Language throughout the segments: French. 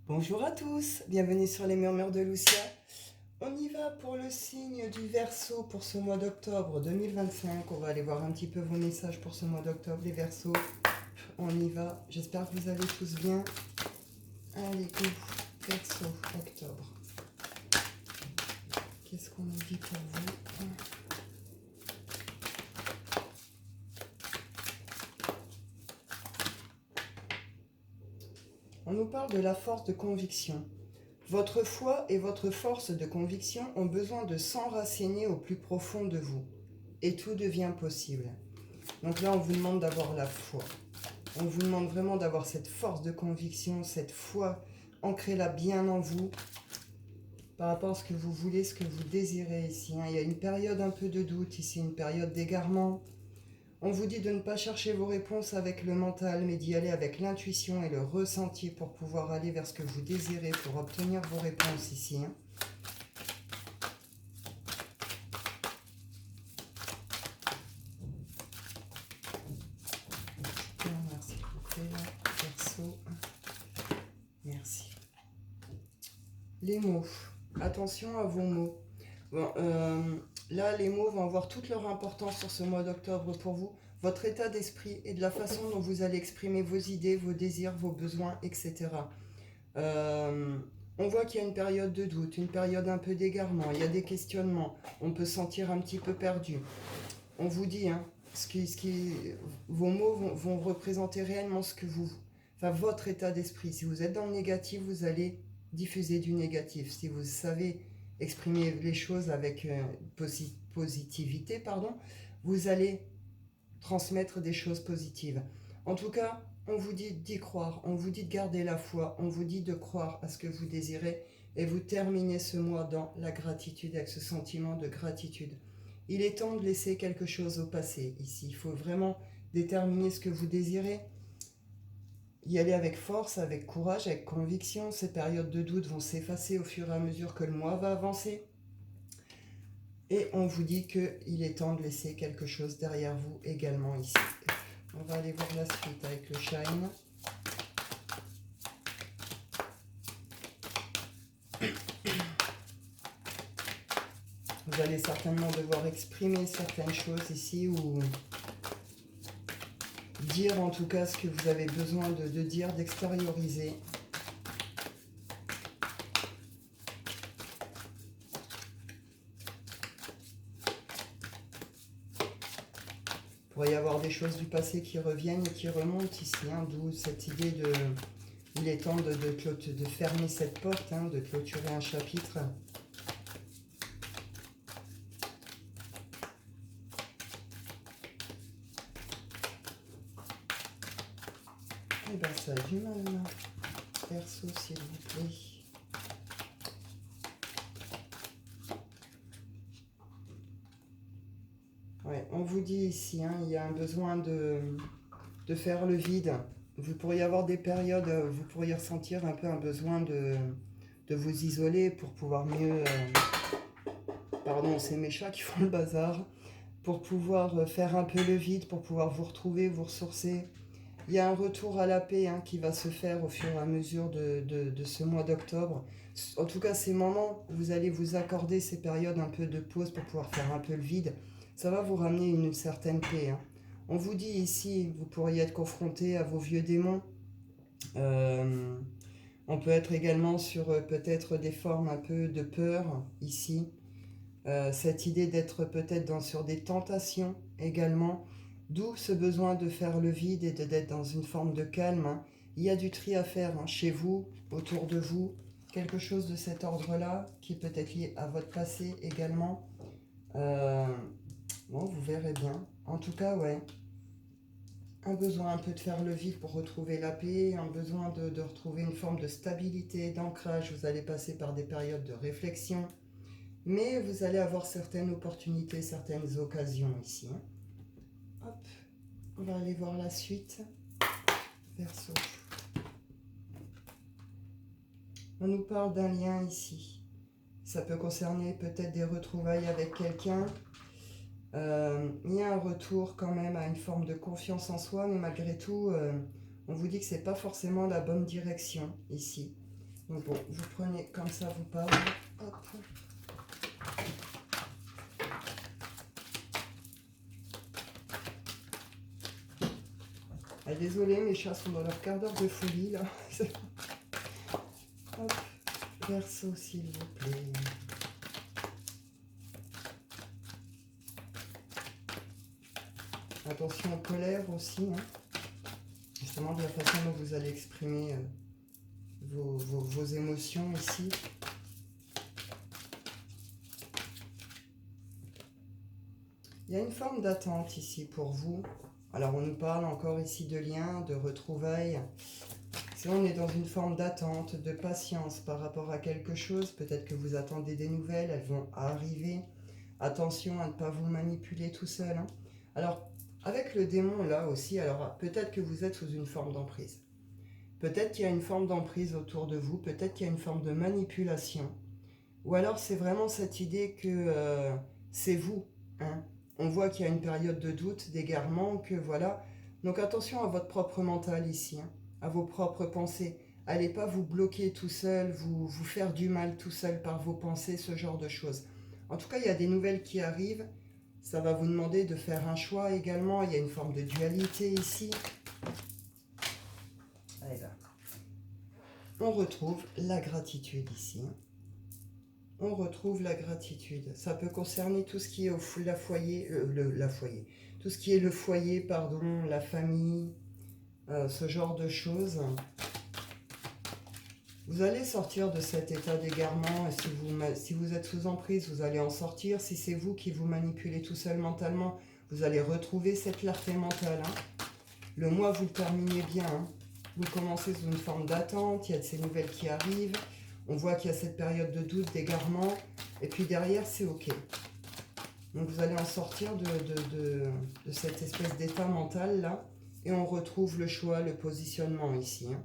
Bonjour à tous, bienvenue sur les murmures de Lucia. On y va pour le signe du Verseau pour ce mois d'octobre 2025. On va aller voir un petit peu vos messages pour ce mois d'octobre, les Verseaux. On y va, j'espère que vous allez tous bien. Allez, go, Verseau, octobre. Qu'est-ce qu'on nous dit pour vous? On nous parle de la force de conviction. Votre foi et votre force de conviction ont besoin de s'enraciner au plus profond de vous. Et tout devient possible. Donc là, on vous demande d'avoir la foi. On vous demande vraiment d'avoir cette force de conviction, cette foi, ancrez-la bien en vous, par rapport à ce que vous voulez, ce que vous désirez ici. Il y a une période un peu de doute ici, une période d'égarement. On vous dit de ne pas chercher vos réponses avec le mental, mais d'y aller avec l'intuition et le ressenti pour pouvoir aller vers ce que vous désirez, pour obtenir vos réponses ici. Merci beaucoup, Verseau. Merci. Les mots. Attention à vos mots. Bon, là, les mots vont avoir toute leur importance sur ce mois d'octobre pour vous. Votre état d'esprit et de la façon dont vous allez exprimer vos idées, vos désirs, vos besoins, etc. On voit qu'il y a une période de doute, une période un peu d'égarement, il y a des questionnements, on peut se sentir un petit peu perdu. On vous dit, vos mots vont représenter réellement ce que vous... Enfin, votre état d'esprit. Si vous êtes dans le négatif, vous allez diffuser du négatif. Si vous savez exprimer les choses avec positivité, vous allez transmettre des choses positives. En tout cas, on vous dit d'y croire, on vous dit de garder la foi, on vous dit de croire à ce que vous désirez et vous terminez ce mois dans la gratitude, avec ce sentiment de gratitude. Il est temps de laisser quelque chose au passé ici. Il faut vraiment déterminer ce que vous désirez, y aller avec force, avec courage, avec conviction. Ces périodes de doute vont s'effacer au fur et à mesure que le mois va avancer. Et on vous dit qu'il est temps de laisser quelque chose derrière vous également ici. On va aller voir la suite avec le Shine. Vous allez certainement devoir exprimer certaines choses ici ou dire en tout cas ce que vous avez besoin de dire, d'extérioriser. Il pourrait y avoir des choses du passé qui reviennent et qui remontent ici, d'où cette idée de... Il est temps de fermer cette porte, de clôturer un chapitre. Eh bien, ça a du mal, là. Verseau, s'il vous plaît. Ouais, on vous dit ici, il y a un besoin de faire le vide. Vous pourriez avoir des périodes, vous pourriez ressentir un peu un besoin de vous isoler pour pouvoir mieux... pardon, c'est mes chats qui font le bazar. Pour pouvoir faire un peu le vide, pour pouvoir vous retrouver, vous ressourcer. Il y a un retour à la paix qui va se faire au fur et à mesure de ce mois d'octobre. En tout cas, ces moments, vous allez vous accorder ces périodes un peu de pause pour pouvoir faire un peu le vide. Ça va vous ramener une certaine paix. On vous dit ici, vous pourriez être confronté à vos vieux démons. On peut être également sur peut-être des formes un peu de peur ici. Cette idée d'être peut-être sur des tentations également. D'où ce besoin de faire le vide et d'être dans une forme de calme. Il y a du tri à faire chez vous, autour de vous. Quelque chose de cet ordre-là qui peut être lié à votre passé également. Bon, vous verrez bien. En tout cas, ouais. Un besoin un peu de faire le vide pour retrouver la paix, un besoin de retrouver une forme de stabilité, d'ancrage. Vous allez passer par des périodes de réflexion, mais vous allez avoir certaines opportunités, certaines occasions ici. Hop, on va aller voir la suite. Verseau. On nous parle d'un lien ici. Ça peut concerner peut-être des retrouvailles avec quelqu'un. Il y a un retour quand même à une forme de confiance en soi, mais malgré tout, on vous dit que c'est pas forcément la bonne direction ici. Donc bon, vous prenez comme ça, vous parlez. Hop. Ah, désolé, mes chats sont dans leur quart d'heure de folie là. Hop. Verseau, s'il vous plaît. Attention aux colères aussi, hein. Justement de la façon dont vous allez exprimer vos émotions ici. Il y a une forme d'attente ici pour vous. Alors on nous parle encore ici de liens, de retrouvailles. Si on est dans une forme d'attente, de patience par rapport à quelque chose, peut-être que vous attendez des nouvelles, elles vont arriver. Attention à ne pas vous manipuler tout seul, hein. Alors, avec le démon là aussi, alors peut-être que vous êtes sous une forme d'emprise. Peut-être qu'il y a une forme d'emprise autour de vous, peut-être qu'il y a une forme de manipulation. Ou alors c'est vraiment cette idée que c'est vous, hein. On voit qu'il y a une période de doute, d'égarement, que voilà. Donc attention à votre propre mental ici, hein, à vos propres pensées. Allez pas vous bloquer tout seul, vous faire du mal tout seul par vos pensées, ce genre de choses. En tout cas, il y a des nouvelles qui arrivent. Ça va vous demander de faire un choix également. Il y a une forme de dualité ici. Allez là. On retrouve la gratitude ici. On retrouve la gratitude. Ça peut concerner tout ce qui est tout ce qui est le foyer, pardon, la famille, ce genre de choses. Vous allez sortir de cet état d'égarement. Et si vous êtes sous emprise, vous allez en sortir. Si c'est vous qui vous manipulez tout seul mentalement, vous allez retrouver cette clarté mentale, hein. Le mois, vous le terminez bien, hein. Vous commencez sous une forme d'attente. Il y a de ces nouvelles qui arrivent. On voit qu'il y a cette période de doute, d'égarement. Et puis derrière, c'est OK. Donc vous allez en sortir de cette espèce d'état mental là. Et on retrouve le choix, le positionnement ici, hein.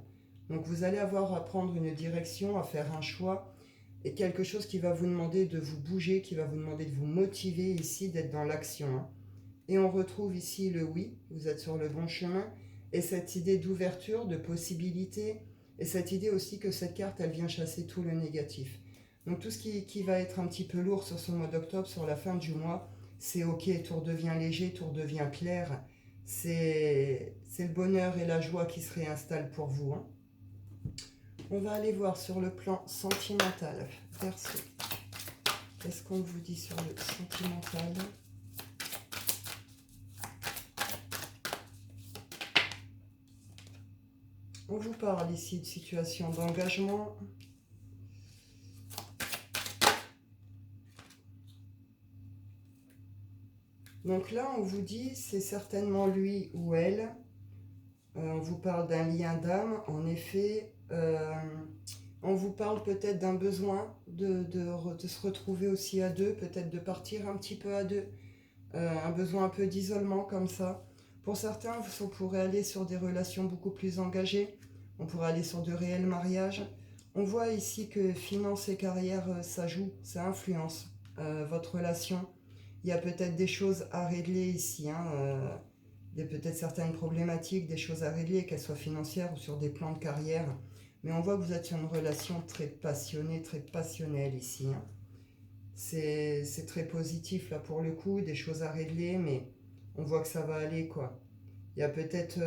Donc vous allez avoir à prendre une direction, à faire un choix. Et quelque chose qui va vous demander de vous bouger, qui va vous demander de vous motiver ici, d'être dans l'action, hein. Et on retrouve ici le oui, vous êtes sur le bon chemin. Et cette idée d'ouverture, de possibilité. Et cette idée aussi que cette carte, elle vient chasser tout le négatif. Donc tout ce qui va être un petit peu lourd sur ce mois d'octobre, sur la fin du mois, c'est OK, tout redevient léger, tout redevient clair. C'est le bonheur et la joie qui se réinstallent pour vous, hein. On va aller voir sur le plan sentimental. Verseau. Qu'est-ce qu'on vous dit sur le sentimental ? On vous parle ici de situation d'engagement. Donc là, on vous dit, c'est certainement lui ou elle. On vous parle d'un lien d'âme. En effet, on vous parle peut-être d'un besoin de se retrouver aussi à deux, peut-être de partir un petit peu à deux. Un besoin un peu d'isolement comme ça. Pour certains, on pourrait aller sur des relations beaucoup plus engagées. On pourrait aller sur de réels mariages. On voit ici que finances et carrière, ça joue, ça influence votre relation. Il y a peut-être des choses à régler ici, hein, peut-être certaines problématiques, des choses à régler, qu'elles soient financières ou sur des plans de carrière. Mais on voit que vous êtes sur une relation très passionnée, très passionnelle ici, hein. C'est très positif là pour le coup, des choses à régler, mais on voit que ça va aller quoi. Il y a peut-être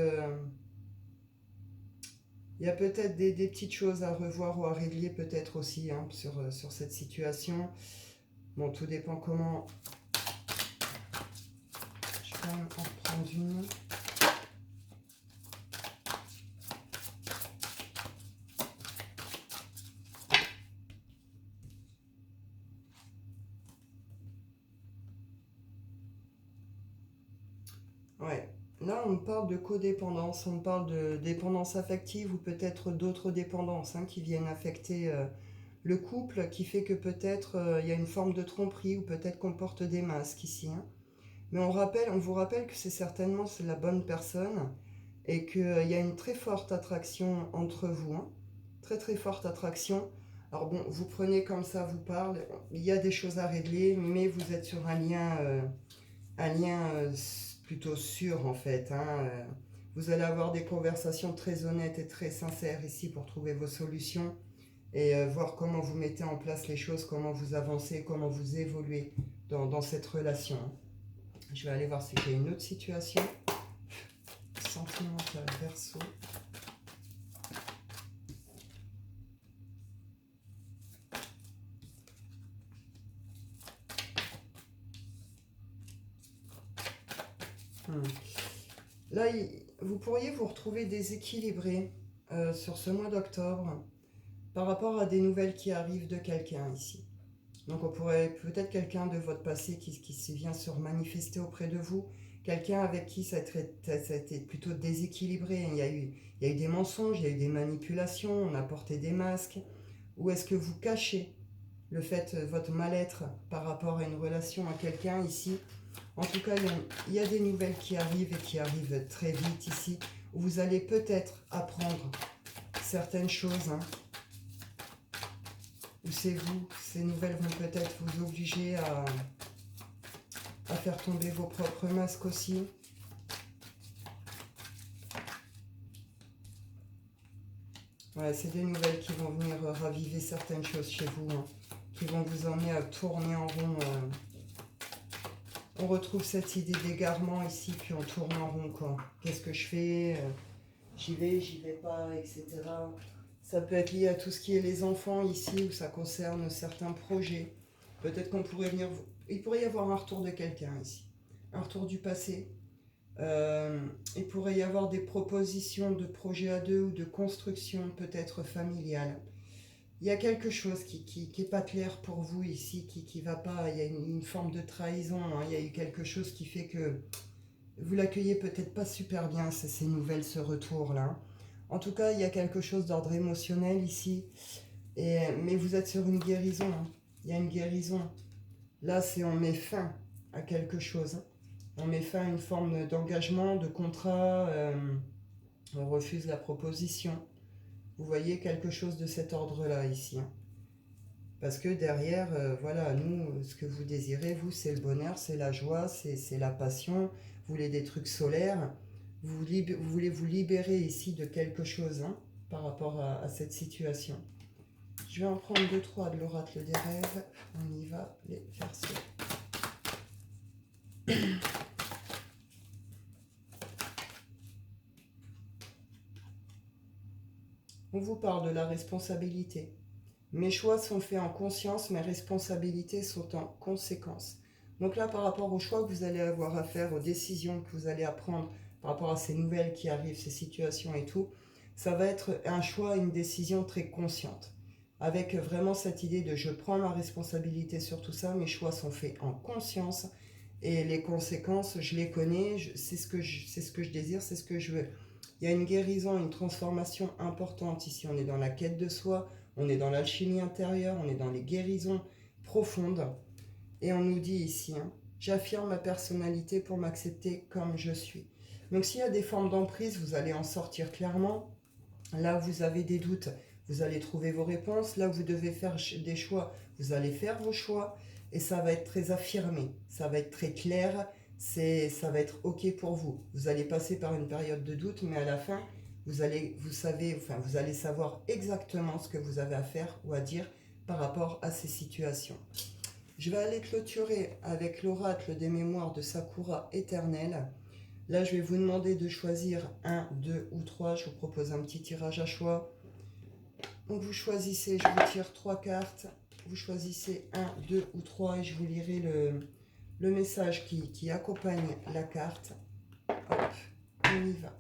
des petites choses à revoir ou à régler peut-être aussi, hein, sur cette situation. Bon, tout dépend comment. Je vais quand même en prendre une. Ouais. Là, on parle de codépendance, on parle de dépendance affective ou peut-être d'autres dépendances, hein, qui viennent affecter le couple, qui fait que peut-être il y a une forme de tromperie ou peut-être qu'on porte des masques ici, hein. Mais on vous rappelle que c'est la bonne personne et qu'il y a une très forte attraction entre vous, hein. Très très forte attraction. Alors bon, vous prenez comme ça, vous parle, il y a des choses à régler, mais vous êtes sur un lien plutôt sûr en fait, hein. Vous allez avoir des conversations très honnêtes et très sincères ici pour trouver vos solutions. et voir comment vous mettez en place les choses, comment vous avancez, comment vous évoluez dans cette relation. Je vais aller voir si j'ai une autre situation sentimentale, Verseau. Là, vous pourriez vous retrouver déséquilibré sur ce mois d'octobre par rapport à des nouvelles qui arrivent de quelqu'un ici. Donc on pourrait peut-être quelqu'un de votre passé qui vient se manifester auprès de vous, quelqu'un avec qui ça a été plutôt déséquilibré. Il y a eu des mensonges, il y a eu des manipulations, on a porté des masques. Ou est-ce que vous cachez le fait, votre mal-être par rapport à une relation à quelqu'un ici? En tout cas, il y a des nouvelles qui arrivent et qui arrivent très vite ici, où vous allez peut-être apprendre certaines choses, hein, où ces nouvelles vont peut-être vous obliger à faire tomber vos propres masques aussi. Ouais, c'est des nouvelles qui vont venir raviver certaines choses chez vous, hein, qui vont vous emmener à tourner en rond. On retrouve cette idée d'égarement ici, puis on tourne en rond, quoi. Qu'est-ce que je fais? J'y vais pas, etc. Ça peut être lié à tout ce qui est les enfants ici, où ça concerne certains projets. Peut-être qu'on pourrait venir... Il pourrait y avoir un retour de quelqu'un ici. Un retour du passé. Il pourrait y avoir des propositions de projets à deux ou de construction peut-être familiale. Il y a quelque chose qui est pas clair pour vous ici, qui va pas. Il y a une forme de trahison, hein. Il y a eu quelque chose qui fait que vous l'accueillez peut-être pas super bien, ces nouvelles, ce retour-là. En tout cas, il y a quelque chose d'ordre émotionnel ici. Mais vous êtes sur une guérison, hein. Il y a une guérison. Là, c'est on met fin à quelque chose, hein. On met fin à une forme d'engagement, de contrat. On refuse la proposition. Vous voyez quelque chose de cet ordre-là ici, hein. Parce que derrière, voilà, nous, ce que vous désirez, vous, c'est le bonheur, c'est la joie, c'est la passion. Vous voulez des trucs solaires. Vous voulez vous libérer ici de quelque chose, hein, par rapport à cette situation. Je vais en prendre 2-3 de l'oracle des rêves. On y va, les Verseaux. On vous parle de la responsabilité. Mes choix sont faits en conscience, mes responsabilités sont en conséquence. Donc là, par rapport aux choix que vous allez avoir à faire, aux décisions que vous allez apprendre par rapport à ces nouvelles qui arrivent, ces situations et tout, ça va être un choix, une décision très consciente. Avec vraiment cette idée de je prends ma responsabilité sur tout ça, mes choix sont faits en conscience et les conséquences, je les connais, c'est ce que je désire, c'est ce que je veux. Il y a une guérison, une transformation importante ici. On est dans la quête de soi, on est dans l'alchimie intérieure, on est dans les guérisons profondes. Et on nous dit ici, hein, j'affirme ma personnalité pour m'accepter comme je suis. Donc s'il y a des formes d'emprise, vous allez en sortir clairement. Là où vous avez des doutes, vous allez trouver vos réponses. Là où vous devez faire des choix, vous allez faire vos choix. Et ça va être très affirmé, ça va être très clair, ça va être OK pour vous. Vous allez passer par une période de doute, mais à la fin, vous allez savoir exactement ce que vous avez à faire ou à dire par rapport à ces situations. Je vais aller clôturer avec l'oracle des mémoires de Sakura éternelle. Là, je vais vous demander de choisir 1, 2 ou 3. Je vous propose un petit tirage à choix. Donc vous choisissez, je vous tire 3 cartes. Vous choisissez 1, 2 ou 3 et je vous lirai le message qui accompagne la carte. Hop, on y va.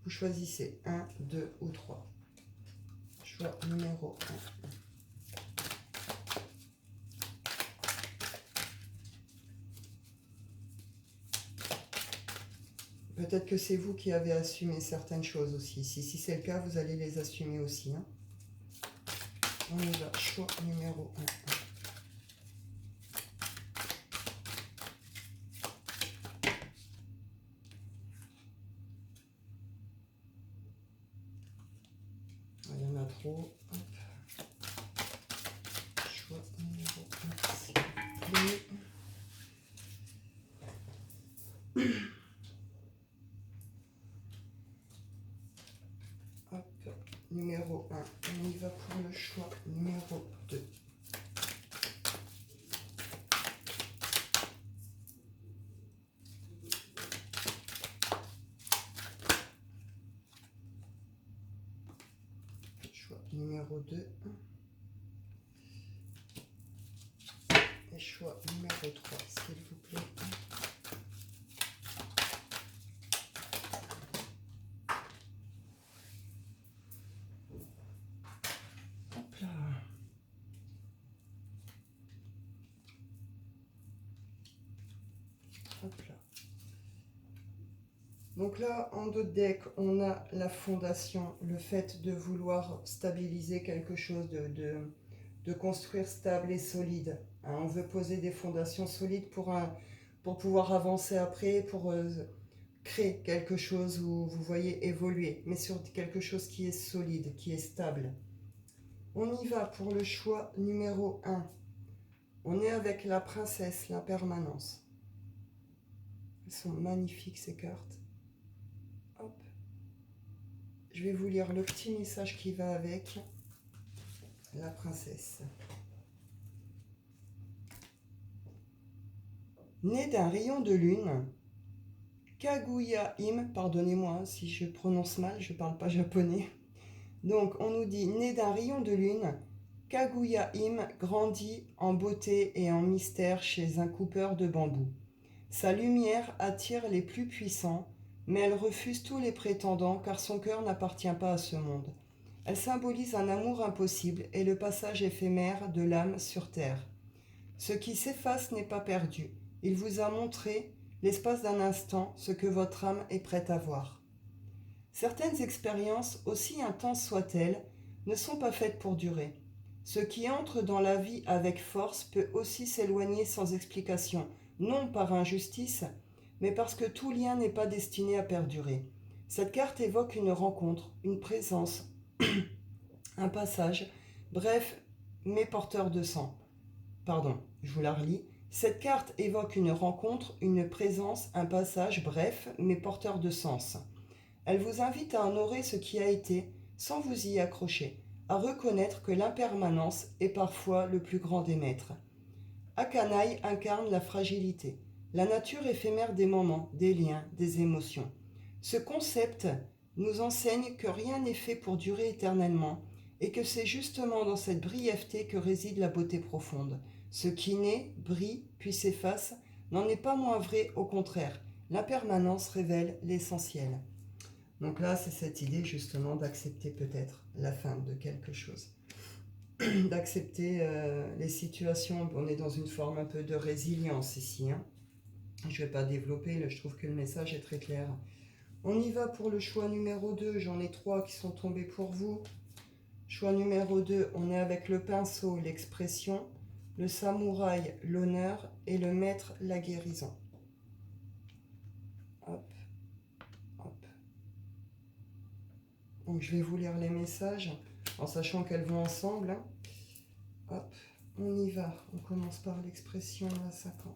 Vous choisissez 1, 2 ou 3. Choix numéro 1. Peut-être que c'est vous qui avez assumé certaines choses aussi. Si c'est le cas, vous allez les assumer aussi, hein. On y va. Choix numéro 1. Il y en a trop. Hop. Choix numéro 1. Hop. Numéro numéro 1. On y va pour le choix numéro 2. Choix numéro 2. Et choix numéro 3, s'il vous plaît. Hop là. Hop là. Donc là, en dos de deck, on a la fondation, le fait de vouloir stabiliser quelque chose, de construire stable et solide. Hein, on veut poser des fondations solides pour pouvoir avancer après, pour créer quelque chose où vous voyez évoluer, mais sur quelque chose qui est solide, qui est stable. On y va pour le choix numéro 1. On est avec la princesse, l'impermanence. Elles sont magnifiques ces cartes. Hop. Je vais vous lire le petit message qui va avec la princesse. Né d'un rayon de lune, Kaguya-im, pardonnez-moi si je prononce mal, je ne parle pas japonais. Donc on nous dit, né d'un rayon de lune, Kaguya-im grandit en beauté et en mystère chez un coupeur de bambou. Sa lumière attire les plus puissants, mais elle refuse tous les prétendants car son cœur n'appartient pas à ce monde. Elle symbolise un amour impossible et le passage éphémère de l'âme sur terre. Ce qui s'efface n'est pas perdu. Il vous a montré, l'espace d'un instant, ce que votre âme est prête à voir. Certaines expériences, aussi intenses soient-elles, ne sont pas faites pour durer. Ce qui entre dans la vie avec force peut aussi s'éloigner sans explication, non par injustice, mais parce que tout lien n'est pas destiné à perdurer. Cette carte évoque une rencontre, une présence, un passage, bref, mais porteur de sang. Pardon, je vous la relis. Cette carte évoque une rencontre, une présence, un passage, bref, mais porteur de sens. Elle vous invite à honorer ce qui a été, sans vous y accrocher, à reconnaître que l'impermanence est parfois le plus grand des maîtres. Akanai incarne la fragilité, la nature éphémère des moments, des liens, des émotions. Ce concept nous enseigne que rien n'est fait pour durer éternellement et que c'est justement dans cette brièveté que réside la beauté profonde. Ce qui naît, brille, puis s'efface, n'en est pas moins vrai, au contraire. L'impermanence révèle l'essentiel. Donc là, c'est cette idée justement d'accepter peut-être la fin de quelque chose. D'accepter les situations. On est dans une forme un peu de résilience ici. Hein. Je ne vais pas développer, je trouve que le message est très clair. On y va pour le choix numéro 2. J'en ai 3 qui sont tombés pour vous. Choix numéro 2, on est avec le pinceau, l'expression, le samouraï, l'honneur, et le maître, la guérison. Hop, hop. Donc je vais vous lire les messages, en sachant qu'elles vont ensemble. Hein. Hop, on y va. On commence par l'expression à 50.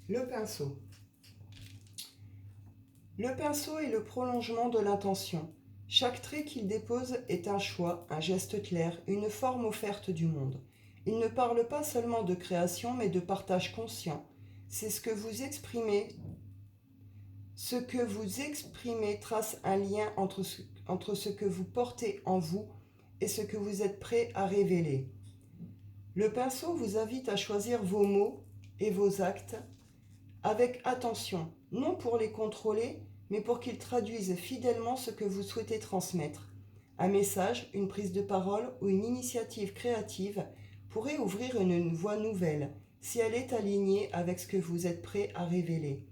Le pinceau. Le pinceau est le prolongement de l'intention. Chaque trait qu'il dépose est un choix, un geste clair, une forme offerte du monde. Il ne parle pas seulement de création, mais de partage conscient. C'est ce que vous exprimez. Ce que vous exprimez trace un lien entre ce que vous portez en vous et ce que vous êtes prêt à révéler. Le pinceau vous invite à choisir vos mots et vos actes avec attention, non pour les contrôler, mais pour qu'ils traduisent fidèlement ce que vous souhaitez transmettre. Un message, une prise de parole ou une initiative créative pourrait ouvrir une voie nouvelle si elle est alignée avec ce que vous êtes prêt à révéler.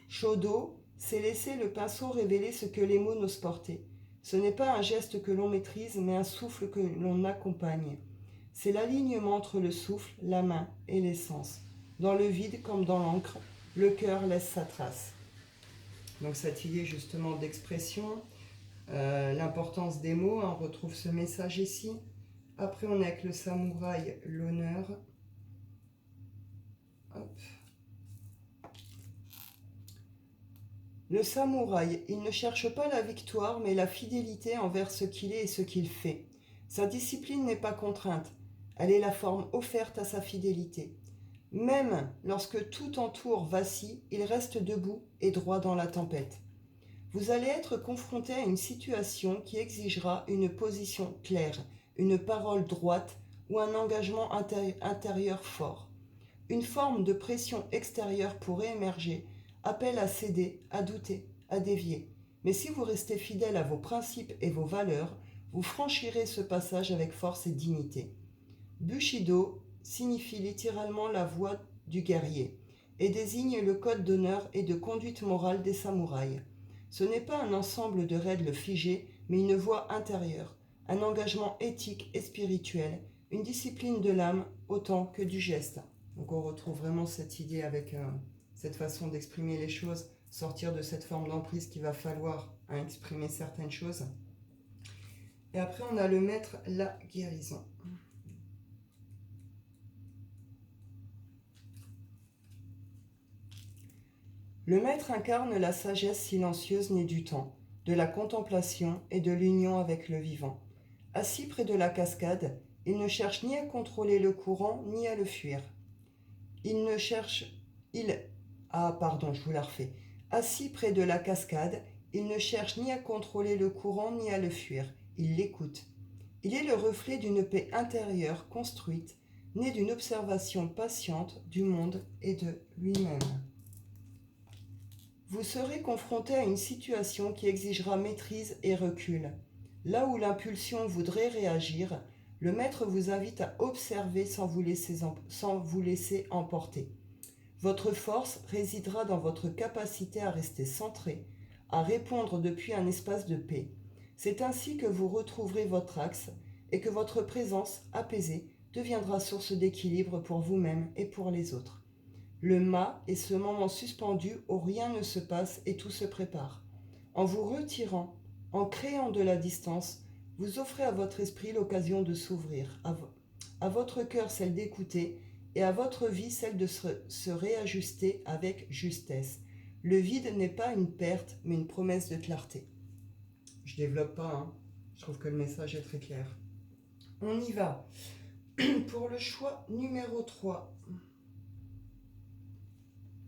Shodo, c'est laisser le pinceau révéler ce que les mots n'osent porter. Ce n'est pas un geste que l'on maîtrise, mais un souffle que l'on accompagne. C'est l'alignement entre le souffle, la main et l'essence. Dans le vide comme dans l'encre, le cœur laisse sa trace. Donc cette idée justement d'expression, l'importance des mots, on retrouve ce message ici. Après on est avec le samouraï, l'honneur. Hop. Le samouraï, il ne cherche pas la victoire, mais la fidélité envers ce qu'il est et ce qu'il fait. Sa discipline n'est pas contrainte, elle est la forme offerte à sa fidélité. Même lorsque tout entoure vacille, il reste debout et droit dans la tempête. Vous allez être confronté à une situation qui exigera une position claire, une parole droite ou un engagement intérieur fort. Une forme de pression extérieure pourrait émerger, appel à céder, à douter, à dévier. Mais si vous restez fidèle à vos principes et vos valeurs, vous franchirez ce passage avec force et dignité. Bushido signifie littéralement la voie du guerrier et désigne le code d'honneur et de conduite morale des samouraïs. Ce n'est pas un ensemble de règles figées, mais une voie intérieure, un engagement éthique et spirituel, une discipline de l'âme autant que du geste. Donc on retrouve vraiment cette idée avec cette façon d'exprimer les choses, sortir de cette forme d'emprise qu'il va falloir exprimer certaines choses. Et après on a le maître, la guérison. Le maître incarne la sagesse silencieuse née du temps, de la contemplation et de l'union avec le vivant. Assis près de la cascade, il ne cherche ni à contrôler le courant ni à le fuir. Il ne cherche... Il... Ah, pardon, je vous la refais. Assis près de la cascade, il ne cherche ni à contrôler le courant ni à le fuir. Il l'écoute. Il est le reflet d'une paix intérieure construite, née d'une observation patiente du monde et de lui-même. Vous serez confronté à une situation qui exigera maîtrise et recul. Là où l'impulsion voudrait réagir, le maître vous invite à observer sans vous laisser emporter. Votre force résidera dans votre capacité à rester centré, à répondre depuis un espace de paix. C'est ainsi que vous retrouverez votre axe et que votre présence apaisée deviendra source d'équilibre pour vous-même et pour les autres. Le mât est ce moment suspendu où rien ne se passe et tout se prépare. En vous retirant, en créant de la distance, vous offrez à votre esprit l'occasion de s'ouvrir, à votre cœur celle d'écouter et à votre vie celle de se réajuster avec justesse. Le vide n'est pas une perte, mais une promesse de clarté. Je développe pas, hein. Je trouve que le message est très clair. On y va. Pour le choix numéro 3.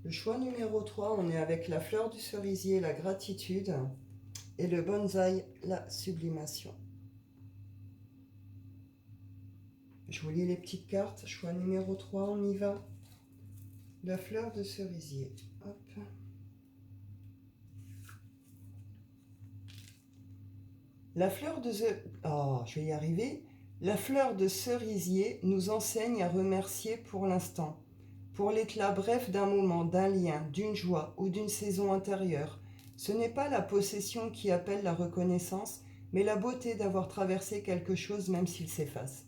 Le choix numéro 3, on est avec la fleur du cerisier, la gratitude, et le bonsaï, la sublimation. Je vous lis les petites cartes. Choix numéro 3, on y va. La fleur de cerisier. Hop. La fleur de... Oh, je vais y arriver. La fleur de cerisier nous enseigne à remercier pour l'instant, pour l'éclat bref d'un moment, d'un lien, d'une joie ou d'une saison intérieure. Ce n'est pas la possession qui appelle la reconnaissance, mais la beauté d'avoir traversé quelque chose même s'il s'efface.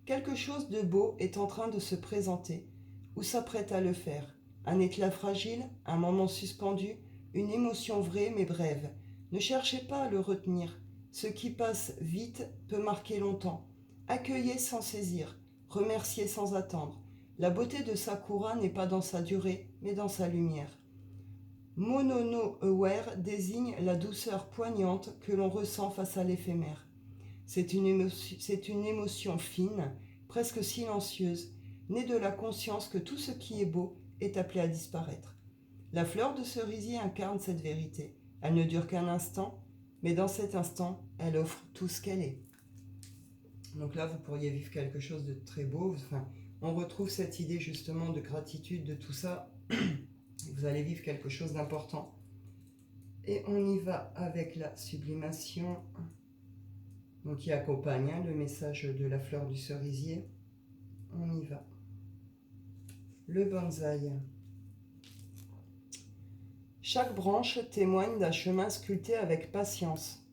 Quelque chose de beau est en train de se présenter, ou s'apprête à le faire. Un éclat fragile, un moment suspendu, une émotion vraie mais brève. Ne cherchez pas à le retenir. Ce qui passe vite peut marquer longtemps. Accueillez sans saisir, remerciez sans attendre. La beauté de Sakura n'est pas dans sa durée, mais dans sa lumière. Monono-aware désigne la douceur poignante que l'on ressent face à l'éphémère. C'est une émotion fine, presque silencieuse, née de la conscience que tout ce qui est beau est appelé à disparaître. La fleur de cerisier incarne cette vérité. Elle ne dure qu'un instant, mais dans cet instant, elle offre tout ce qu'elle est. Donc là, vous pourriez vivre quelque chose de très beau. Enfin, on retrouve cette idée justement de gratitude, de tout ça. Vous allez vivre quelque chose d'important. Et on y va avec la sublimation, donc qui accompagne le message de la fleur du cerisier. On y va. Le bonsaï. Chaque branche témoigne d'un chemin sculpté avec patience.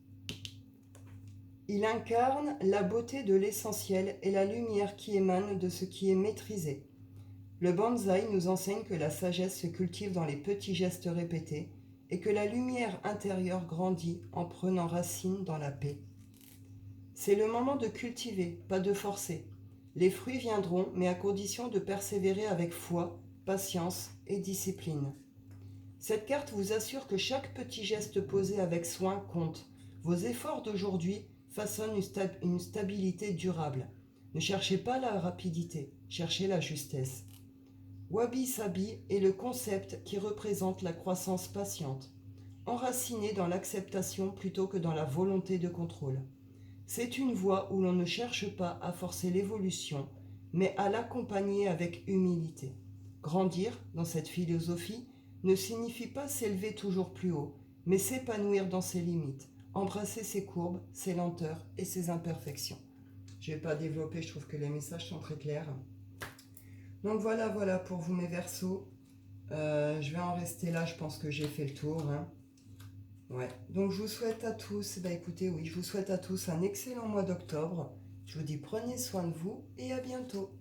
Il incarne la beauté de l'essentiel et la lumière qui émane de ce qui est maîtrisé. Le bonsaï nous enseigne que la sagesse se cultive dans les petits gestes répétés et que la lumière intérieure grandit en prenant racine dans la paix. C'est le moment de cultiver, pas de forcer. Les fruits viendront, mais à condition de persévérer avec foi, patience et discipline. Cette carte vous assure que chaque petit geste posé avec soin compte. Vos efforts d'aujourd'hui façonnent une stabilité durable. Ne cherchez pas la rapidité, cherchez la justesse. Wabi Sabi est le concept qui représente la croissance patiente, enracinée dans l'acceptation plutôt que dans la volonté de contrôle. C'est une voie où l'on ne cherche pas à forcer l'évolution, mais à l'accompagner avec humilité. Grandir, dans cette philosophie, ne signifie pas s'élever toujours plus haut, mais s'épanouir dans ses limites, embrasser ses courbes, ses lenteurs et ses imperfections. Je ne vais pas développer, je trouve que les messages sont très clairs. Donc voilà pour vous mes Verseaux. Je vais en rester là, je pense que j'ai fait le tour. Hein. Ouais. Donc je vous souhaite à tous, écoutez, oui, je vous souhaite à tous un excellent mois d'octobre. Je vous dis prenez soin de vous et à bientôt.